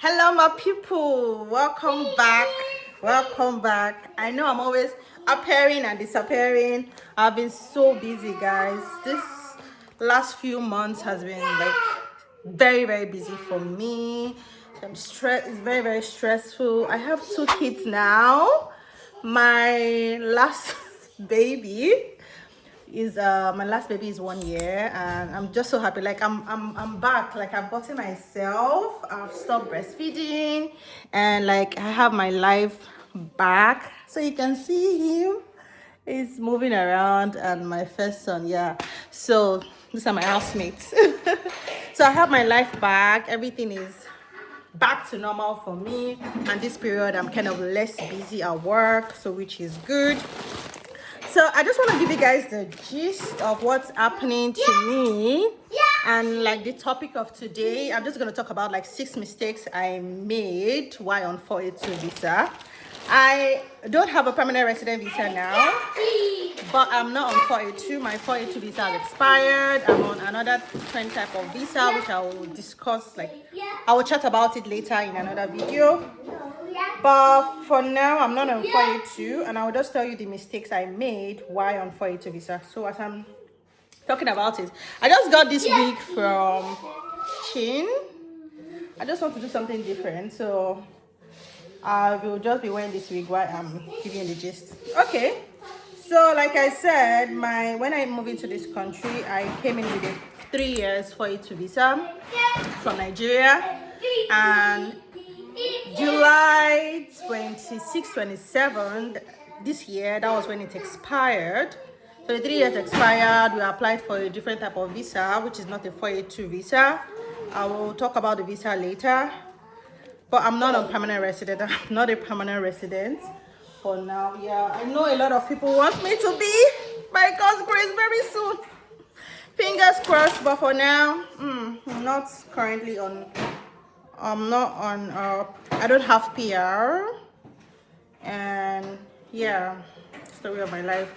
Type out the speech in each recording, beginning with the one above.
Hello, my people. Welcome back. Welcome back. I know I'm always appearing and disappearing. I've been so busy, guys. This last few months has been like very, very busy for me. I'm stressed. It's very, very stressful. I have 2 kids now. My last baby is my last baby is 1 year, and I'm just so happy. Like I'm back. Like I've gotten myself. I've stopped breastfeeding, and like I have my life back. So you can see him. He's moving around, and my first son. Yeah. So these are my housemates. So I have my life back. Everything is back to normal for me, and this period I'm kind of less busy at work, so which is good. So I just want to give you guys the gist of what's happening to me. And like the topic of today, I'm just going to talk about like 6 mistakes I made while on 482 visa. I don't have a permanent resident visa now, but I'm not on 482. My 482 visa has expired. I'm on another different type of visa, which I will discuss, like I will chat about it later in another video. But for now, I'm not on 482, and I will just tell you the mistakes I made while on 482 visa. So as I'm talking about it, I just got this wig from Chin. I just want to do something different, so I will just be wearing this wig while I'm giving you the gist. Okay, so like I said, when I moved into this country, I came in with a 3 years 482 visa from Nigeria, and July 26, 27 this year, that was when it expired. So the 3 years expired. We applied for a different type of visa, which is not a 482 visa. I will talk about the visa later. But I'm not a permanent resident. I'm not a permanent resident for now. Yeah, I know a lot of people want me to be, by God's grace, very soon. Fingers crossed. But for now, I'm not currently on. I'm not on. I don't have PR, and yeah, story of my life.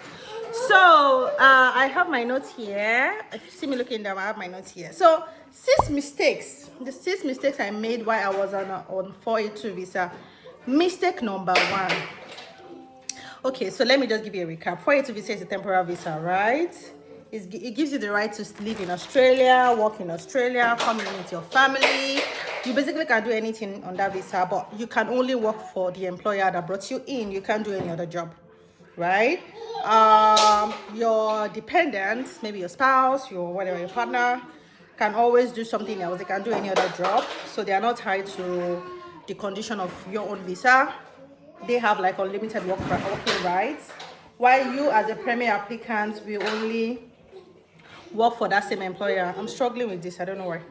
So I have my notes here. If you see me looking down, I have my notes here. So 6 mistakes. The 6 mistakes I made while I was on 482 visa. Mistake number 1. Okay, so let me just give you a recap. 482 visa is a temporary visa, right? It gives you the right to live in Australia, work in Australia, come in with your family. You basically can do anything on that visa, but you can only work for the employer that brought you in. You can't do any other job, right? Your dependents, maybe your spouse, your whatever, your partner, can always do something else. They can do any other job, so they are not tied to the condition of your own visa. They have like unlimited working rights, while you as a premier applicant will only work for that same employer. I'm struggling with this, I don't know why.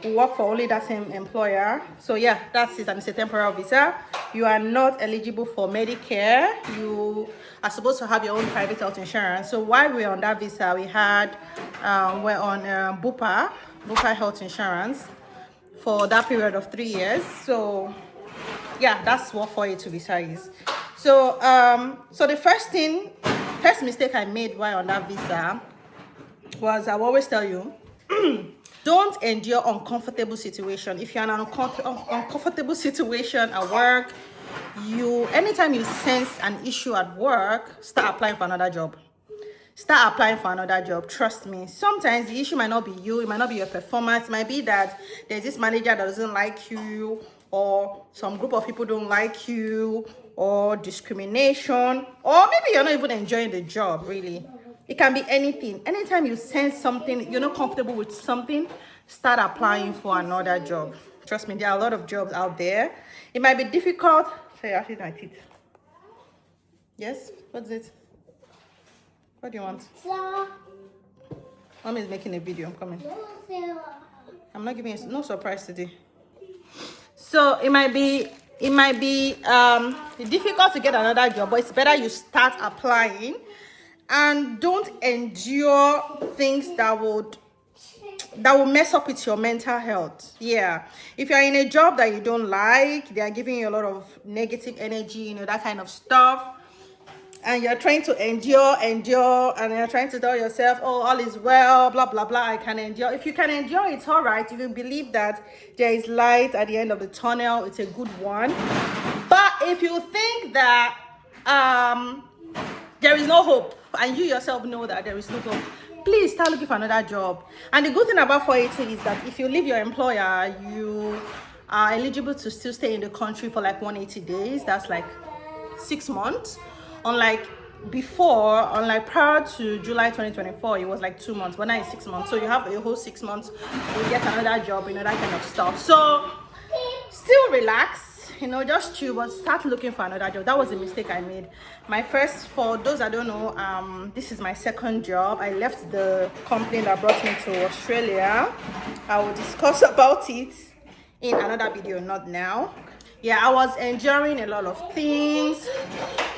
We work for only that same employer. So yeah, that's it, and it's a temporary visa. You are not eligible for Medicare. You are supposed to have your own private health insurance. So while we're on that visa, we're on Bupa health insurance for that period of 3 years. So yeah, that's what 482 visa is. So so the first mistake I made while on that visa was, I will always tell you, don't endure uncomfortable situation. If you're in an uncomfortable situation at work, anytime you sense an issue at work, start applying for another job. Start applying for another job. Trust me. Sometimes the issue might not be you. It might not be your performance. It might be that there's this manager that doesn't like you, or some group of people don't like you, or discrimination, or maybe you're not even enjoying the job, really. It can be anything. Anytime you sense something, you're not comfortable with something, start applying for another job. Trust me, there are a lot of jobs out there. It might be difficult. Say, I hit my teeth. Yes? What's it? What do you want? Mommy is making a video. I'm coming. I'm not giving you no surprise today. So it might be difficult to get another job, but it's better you start applying, and don't endure things that will mess up with your mental health. Yeah, if you're in a job that you don't like, they are giving you a lot of negative energy, that kind of stuff, and you're trying to endure, and you're trying to tell yourself, oh, all is well, blah blah blah, I can endure. If you can endure, it's all right. If you believe that there is light at the end of the tunnel, it's a good one. But if you think that there is no hope, and you yourself know that there is no hope, please start looking for another job. And the good thing about 482 is that if you leave your employer, you are eligible to still stay in the country for like 180 days. That's like 6 months. Unlike prior to July 2024, it was like 2 months, but now it's 6 months. So you have a whole 6 months to get another job, that kind of stuff. So still relax, just chill, but start looking for another job. That was a mistake I made. My first, for those that don't know, this is my second job. I left the company that brought me to Australia. I will discuss about it in another video, not now. Yeah, I was enduring a lot of things,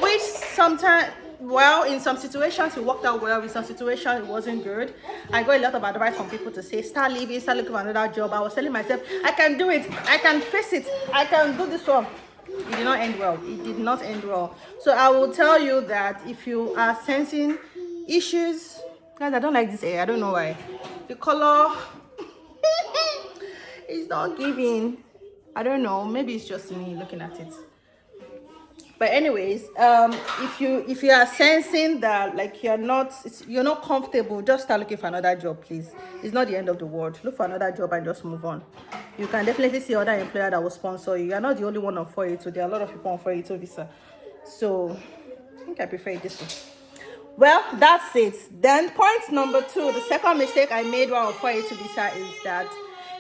which sometimes, well, in some situations it worked out well, in some situations it wasn't good. I got a lot of advice from people to say, start leaving, start looking for another job. I was telling myself, I can do it, I can face it, I can do this one. It did not end well. It did not end well. So I will tell you that if you are sensing issues, guys, I don't like this hair. I don't know why. The color is not giving. I don't know, maybe it's just me looking at it. But anyways, if you are sensing that like you're not comfortable, just start looking for another job, please. It's not the end of the world. Look for another job and just move on. You can definitely see other employer that will sponsor you. You're not the only one on 482. There are a lot of people on 482 visa. So I think I prefer it this way. Well, that's it. Then point number 2, the second mistake I made while on 482 visa is that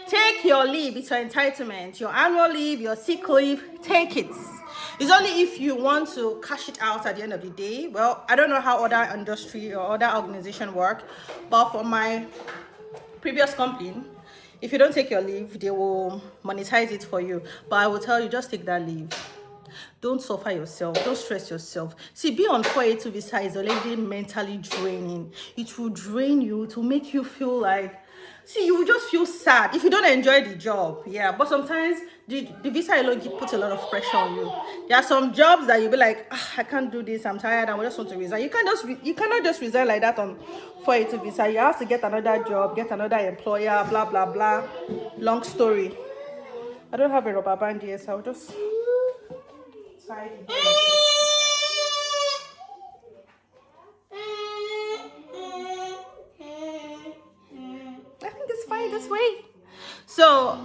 take your leave. It's your entitlement. Your annual leave, your sick leave, take it. It's only if you want to cash it out at the end of the day. Well, I don't know how other industry or other organization work, but for my previous company, if you don't take your leave, they will monetize it for you. But I will tell you, just take that leave. Don't suffer yourself. Don't stress yourself. See, being on 482 visa is already mentally draining. It will drain you to make you feel like, see, you will just feel sad if you don't enjoy the job. Yeah, but sometimes the visa alone puts a lot of pressure on you. There are some jobs that you'll be like, I can't do this, I'm tired, I just want to resign. You cannot just resign like that on 482 visa. You have to get another job, get another employer, blah blah blah. Long story. I don't have a rubber band here, so I'll just tie it here. Fine this way. So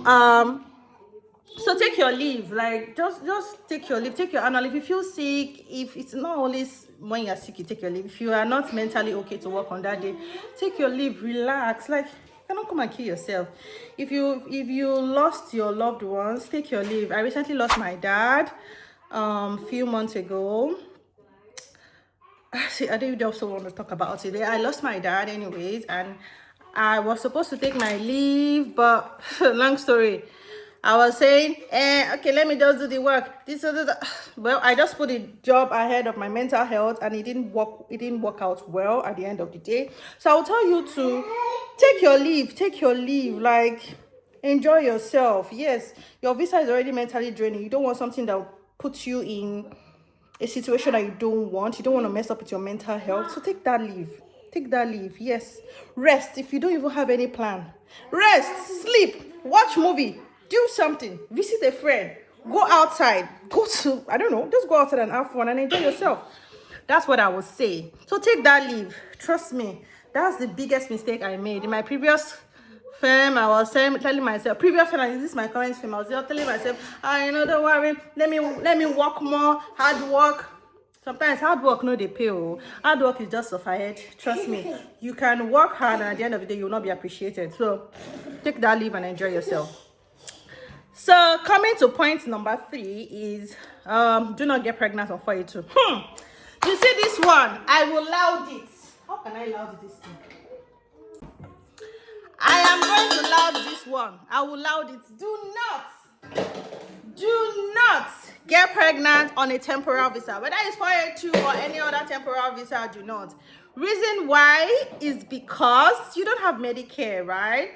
take your leave. Like just take your leave, take your annual leave. If you feel sick, if it's not always when you're sick you take your leave. If you are not mentally okay to work on that day, take your leave, relax. Like, you cannot come and kill yourself. If you lost your loved ones, take your leave. I recently lost my dad few months ago. See, I didn't also want to talk about it. I lost my dad anyways, and I was supposed to take my leave, but long story. I was saying, okay, let me just do the work. Well, I just put the job ahead of my mental health, and it didn't work out well at the end of the day. So I'll tell you to take your leave, like enjoy yourself. Yes, your visa is already mentally draining. You don't want something that will put you in a situation that you don't want. You don't want to mess up with your mental health. So take that leave. Take that leave. Yes. Rest if you don't even have any plan. Rest, sleep, watch movie, do something, visit a friend, go outside, I don't know, just go outside and have fun and enjoy yourself. That's what I would say. So take that leave. Trust me, that's the biggest mistake I made. In my previous firm, I was telling myself, previous firm, and this is my current firm, I was telling myself, don't worry, let me work more, hard work. Sometimes hard work no dey pay. Hard work is just suffered. Trust me, you can work hard and at the end of the day you will not be appreciated. So take that leave and enjoy yourself. So coming to point number 3 is do not get pregnant on 482. You see this one, I will loud it. How can I loud this thing? I am going to loud this one. I will loud it. Do not get pregnant on a temporal visa, whether it's 482 or any other temporal visa. Do not. Reason why is because you don't have Medicare, right?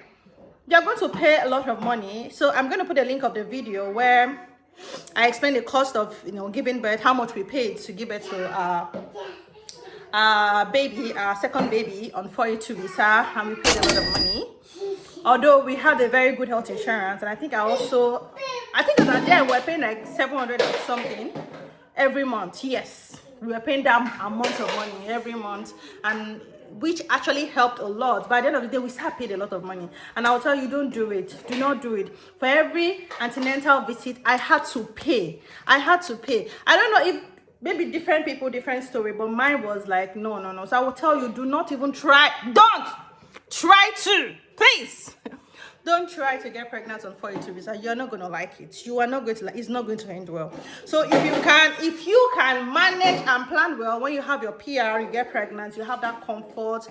You're going to pay a lot of money. So I'm going to put a link of the video where I explain the cost of giving birth, how much we paid to give birth to baby, our second baby on 482 visa, and we paid a lot of money. Although we had a very good health insurance, and I think it was at there we were paying like 700 or something every month. Yes, we were paying that amount of money every month, and which actually helped a lot. By the end of the day, we still paid a lot of money. And I'll tell you, don't do it. Do not do it. For every antenatal visit, I had to pay. I don't know if maybe different people, different story, but mine was like, no. So I will tell you, do not even try. Don't try to, please. Don't try to get pregnant on 482 visa. You're not going to like it. You are not going to like. It's not going to end well. So if you can manage and plan well, when you have your PR, you get pregnant, you have that comfort,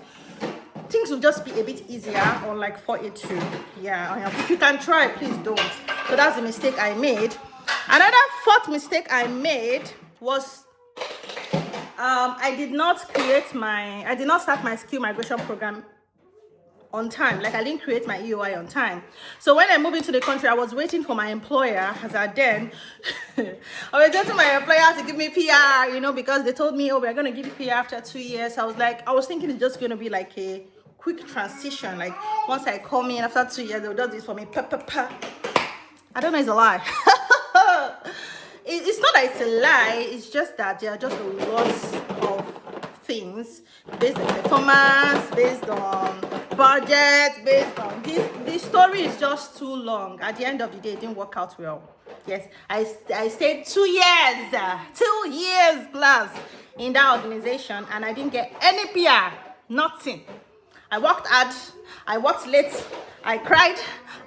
things will just be a bit easier on like 482. Yeah, if you can try, please don't. So that's the mistake I made. Another fourth mistake I made was I did not start my skill migration program on time. Like I didn't create my EOI on time. So when I moved into the country, I was waiting for my employer, as I then I was waiting for my employer to give me PR, because they told me, oh, we're going to give you PR after 2 years. I was thinking it's just going to be like a quick transition. Like once I come in after 2 years, they'll do this for me. I don't know, it's a lie. It's not that it's a lie, it's just that there are just lots of things based on performance, based on budget, based on this story is just too long. At the end of the day, it didn't work out well. Yes, I stayed 2 years, 2 years plus in that organization, and I didn't get any PR, nothing. I worked hard, I worked late, I cried,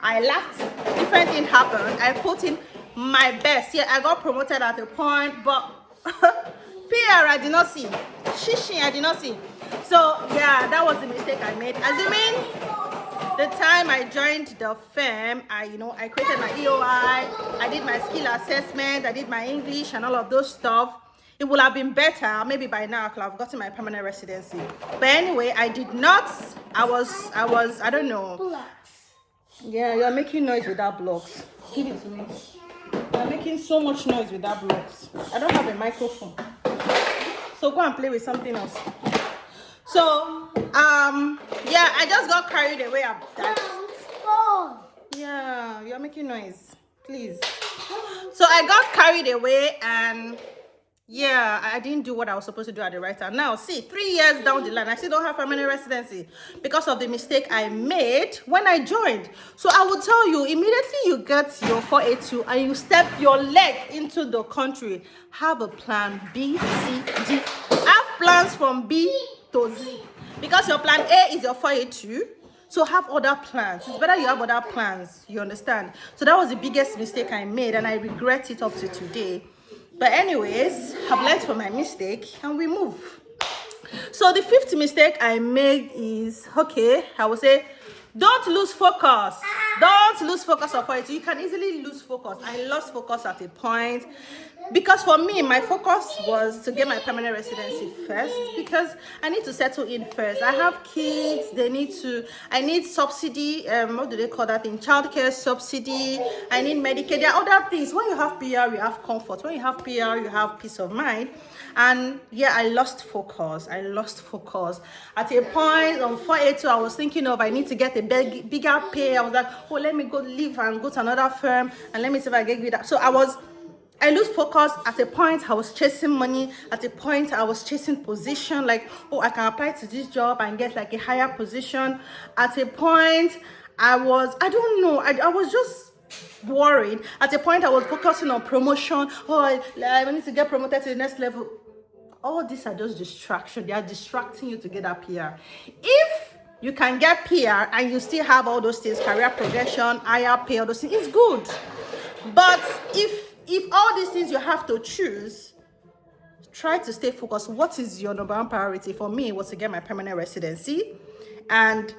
I laughed, different things happened. I put in my best. Yeah, I got promoted at a point, but PR I did not see. Shishi I did not see. So yeah, that was the mistake I made. Assuming the time I joined the firm, I created my EOI, I did my skill assessment, I did my English and all of those stuff. It would have been better. Maybe by now I could have gotten my permanent residency. But anyway, I did not. I don't know. Yeah, you're making noise with that blocks. Give it to me. You're making so much noise with that blocks. I don't have a microphone. So go and play with something else. So, yeah, I just got carried away at that. Yeah, you're making noise. Please. So I got carried away and yeah, I didn't do what I was supposed to do at the right time. Now, see, 3 years down the line, I still don't have permanent residency because of the mistake I made when I joined. So I will tell you, immediately you get your 482 and you step your leg into the country, have a plan B, C, D. Have plans from B to Z. Because your plan A is your 482, so have other plans. It's better you have other plans, you understand? So that was the biggest mistake I made and I regret it up to today. But anyways, I've learned from my mistake and we move. So the fifth mistake I made is, okay, I will say, don't lose focus. Don't lose focus on it. You can easily lose focus. I lost focus at a point because for me, my focus was to get my permanent residency first because I need to settle in first. I have kids. I need subsidy. What do they call that thing? Childcare subsidy. I need Medicaid. There are other things. When you have PR, you have comfort. When you have PR, you have peace of mind. And yeah, I lost focus. At a point on 482, I was thinking of I need to get a bigger pay. I was like, oh, let me go leave and go to another firm and let me see if I get that. So I lose focus. At a point, I was chasing money. At a point, I was chasing position. Like, oh, I can apply to this job and get like a higher position. At a point, I was just worried. At a point, I was focusing on promotion. Oh, I need to get promoted to the next level. All these are just distractions. They are distracting you to get that PR. If you can get PR and you still have all those things, career progression, higher pay, all those things, it's good. But if all these things you have to choose, try to stay focused. What is your number one priority? For me, it was to get my permanent residency. And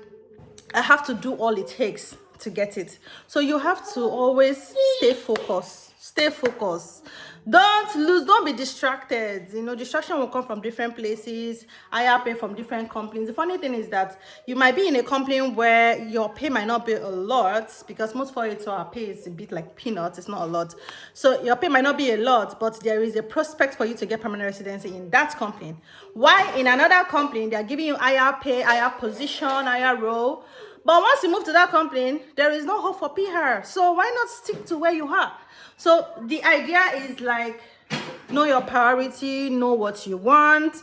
I have to do all it takes to get it. So you have to always stay focused. Stay focused. Don't be distracted. You know, distraction will come from different places, higher pay from different companies. The funny thing is that you might be in a company where your pay might not be a lot, because most for it our pay is a bit like peanuts, it's not a lot. So your pay might not be a lot, but there is a prospect for you to get permanent residency in that company. Why in another company they are giving you higher pay, higher position, higher role. But once you move to that company, there is no hope for PR. So why not stick to where you are? So the idea is like, know your priority, know what you want.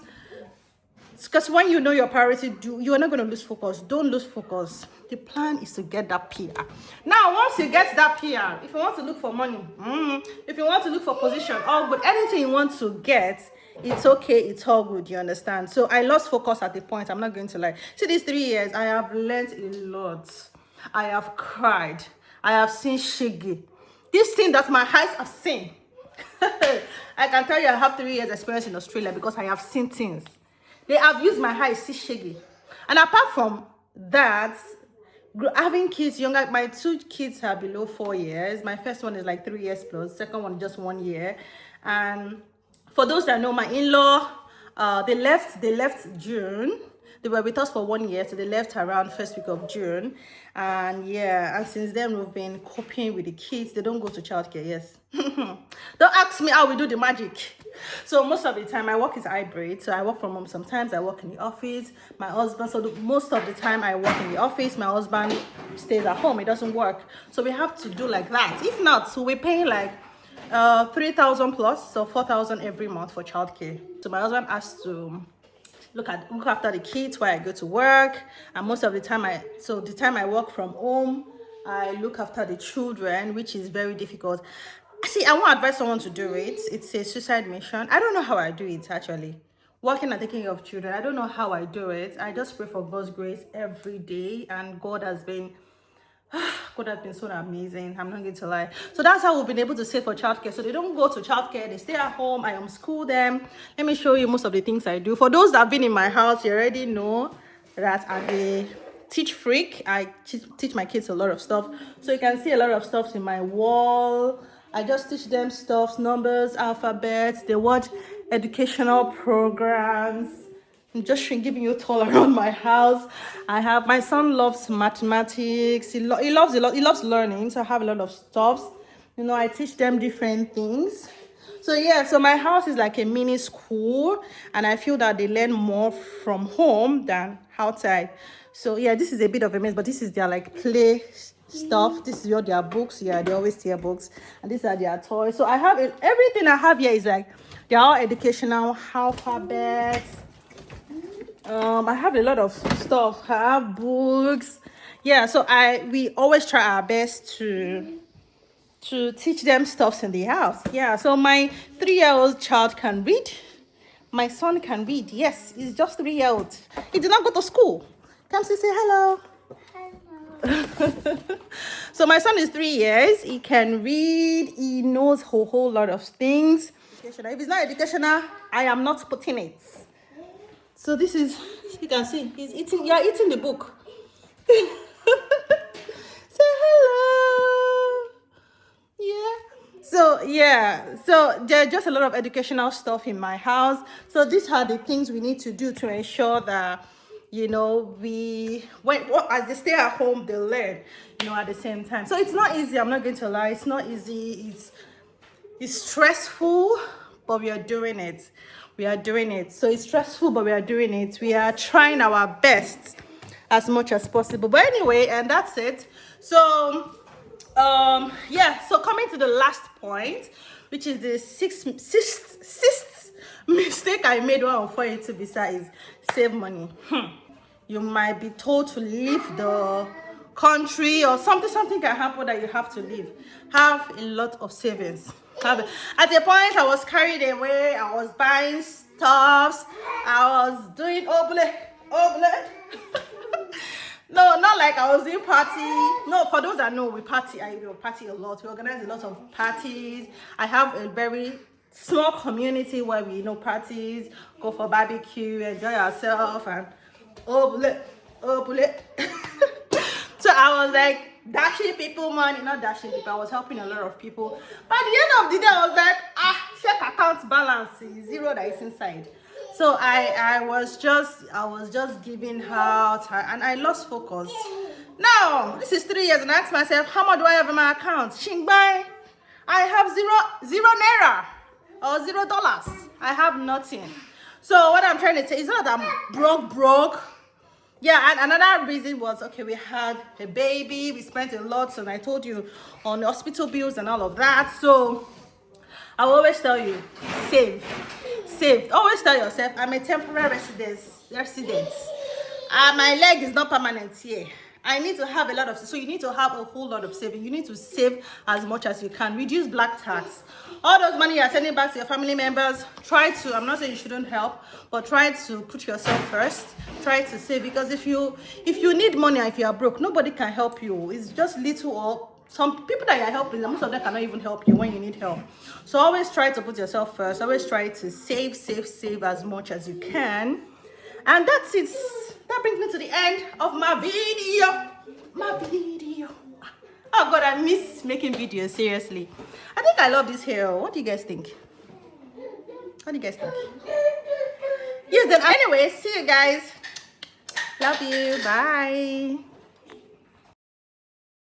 Because when you know your priority, you are not going to lose focus. Don't lose focus. The plan is to get that PR. Now, once you get that PR, if you want to look for money, if you want to look for position, all good. Anything you want to get, it's okay, it's all good, you understand? So I lost focus at the point, I'm not going to lie. See, these 3 years, I have learned a lot. I have cried. I have seen shiggy. This thing that my eyes have seen. I can tell you I have 3 years experience in Australia because I have seen things. They have used my eyes, see shiggy. And apart from that, having kids younger, my 2 kids are below 4 years. My first one is like 3 years plus, second one just 1 year. And for those that know, my in-law, they left June. They were with us for 1 year, so they left around first week of June. And yeah, and since then we've been coping with the kids. They don't go to childcare, yes. Don't ask me how we do the magic. So most of the time my work is hybrid. So I work from home sometimes, I work in the office. My husband, so most of the time I work in the office. My husband stays at home, it doesn't work. So we have to do like that. If not, so we're paying like 3,000 plus, so 4,000 every month for childcare. So my husband has to look after the kids while I go to work, and most of the time the time I work from home, I look after the children, which is very difficult. See, I won't advise someone to do it. It's a suicide mission. I don't know how I do it actually. Working and taking care of children, I don't know how I do it. I just pray for God's grace every day, and God has been so amazing. I'm not going to lie. So that's how we've been able to save for childcare. So they don't go to childcare, they stay at home. I homeschool them. Let me show you most of the things I do. For those that have been in my house, you already know that I'm a teach freak. I teach my kids a lot of stuff. So you can see a lot of stuff in my wall. I just teach them stuff, numbers, alphabets. They watch educational programs. I'm just giving you a tour around my house. My son loves mathematics. He loves a lot. He loves learning. So I have a lot of stuff. You know, I teach them different things. So yeah, so my house is like a mini school, and I feel that they learn more from home than outside. So yeah, this is a bit of a mess, but this is their like play stuff. This is their books. Yeah, they always tear books, and these are their toys. So I have everything I have here is like they're all educational, alphabets. I have a lot of stuff. I have books. Yeah, so we always try our best to teach them stuff in the house. Yeah, so my 3-year-old child can read. My son can read. Yes, he's just 3-year-old. He did not go to school. Come say hello. Hello. So my son is 3 years. He can read. He knows a whole lot of things. If it's not educational, I am not putting it. So this is, you can see, he's eating, you're eating the book. Say hello. Yeah. So there are just a lot of educational stuff in my house. So these are the things we need to do to ensure that, you know, as they stay at home, they learn, you know, at the same time. So it's not easy, I'm not going to lie. It's not easy. It's stressful, but we are doing it. So it's stressful, but we are doing it. We are trying our best as much as possible. But anyway, and that's it. So yeah, so coming to the last point, which is the sixth mistake I made one for you to be is save money. You might be told to leave the country, or something can happen that you have to leave. Have a lot of savings. At a point, I was carried away. I was buying stuff. I was doing obule. No, not like I was doing party. No, for those that know, we party. I party a lot. We organize a lot of parties. I have a very small community where we parties, go for barbecue, enjoy ourselves, and obule. So I was like dashing people money, not dashing people. I was helping a lot of people. But at the end of the day, I was like, check account balance is zero that is inside. So I was just giving out, and I lost focus. Now this is 3 years, and I asked myself, how much do I have in my account? Shingbai, I have zero naira or $0. I have nothing. So what I'm trying to say is not that I'm broke. Yeah, and another reason was, okay, we had a baby, we spent a lot, and I told you, on the hospital bills and all of that. So I will always tell you, save. Always tell yourself, I'm a temporary resident. My leg is not permanent here. I need to have a lot of, so you need to have a whole lot of saving. You need to save as much as you can. Reduce black tax. All those money you're sending back to your family members, try to, I'm not saying you shouldn't help, but try to put yourself first. Try to save, because if you need money and if you are broke, nobody can help you. It's just little, or some people that you're helping, most of them cannot even help you when you need help. So always try to put yourself first. Always try to save as much as you can. And that's it. That brings me to the end of my video. Oh God, I miss making videos, seriously. I think I love this hair. What do you guys think? Use them. Anyway, see you guys. Love you. Bye.